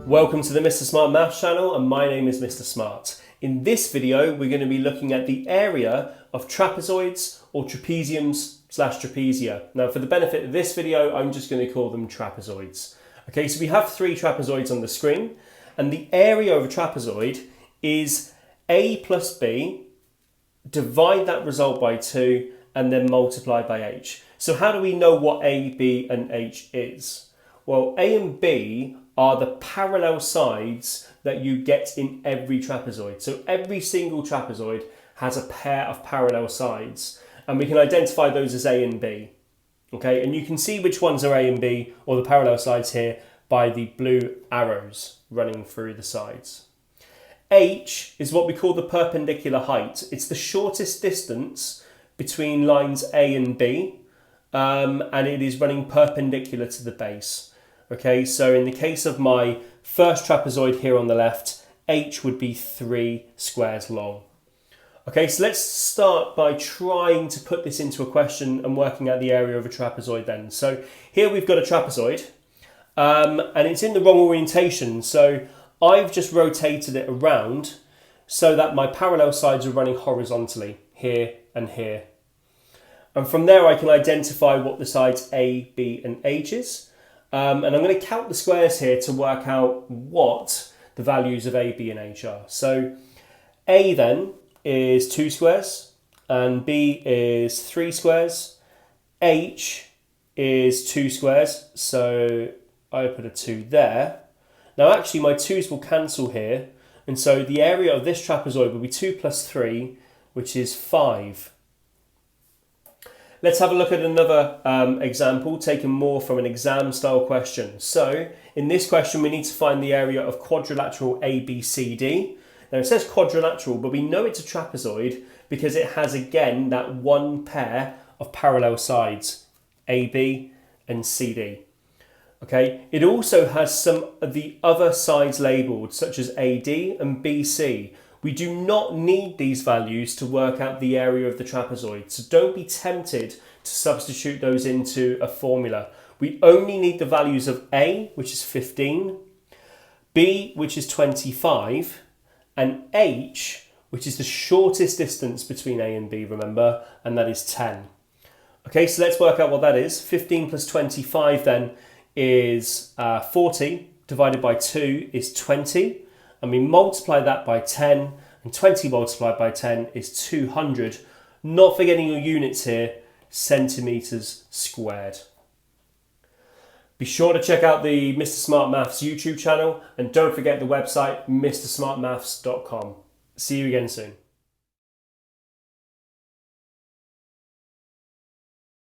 Welcome to the Mr. Smart Maths channel, and my name is Mr. Smart. In this video, we're going to be looking at the area of trapezoids or trapeziums / trapezia. Now, for the benefit of this video, I'm just going to call them trapezoids. Okay, so we have three trapezoids on the screen, and the area of a trapezoid is A plus B, divide that result by 2, and then multiply by H. So how do we know what A, B, and H is? Well, A and B are the parallel sides that you get in every trapezoid. So every single trapezoid has a pair of parallel sides, and we can identify those as A and B. Okay, and you can see which ones are A and B, or the parallel sides here, by the blue arrows running through the sides. H is what we call the perpendicular height. It's the shortest distance between lines A and B, and it is running perpendicular to the base. Okay, so in the case of my first trapezoid here on the left, H would be 3 squares long. Okay, so let's start by trying to put this into a question and working out the area of a trapezoid then. So here we've got a trapezoid, and it's in the wrong orientation. So I've just rotated it around so that my parallel sides are running horizontally here and here. And from there I can identify what the sides A, B and H is. And I'm going to count the squares here to work out what the values of A, B and H are. So A then is 2 squares and B is 3 squares. H is 2 squares, so I put a 2 there. Now actually my 2's will cancel here, and so the area of this trapezoid will be 2 plus 3, which is 5. Let's have a look at another example taken more from an exam style question. So in this question we need to find the area of quadrilateral ABCD. Now it says quadrilateral, but we know it's a trapezoid because it has again that one pair of parallel sides, AB and CD. Okay, it also has some of the other sides labelled, such as AD and BC. We do not need these values to work out the area of the trapezoid, so don't be tempted to substitute those into a formula. We only need the values of A, which is 15, B, which is 25, and H, which is the shortest distance between A and B, remember, and that is 10. Okay, so let's work out what that is. 15 plus 25 then is 40, divided by 2 is 20, and we multiply that by 10, and 20 multiplied by 10 is 200. Not forgetting your units here, centimetres squared. Be sure to check out the Mr. Smart Maths YouTube channel, and don't forget the website mrsmartmaths.com. See you again soon.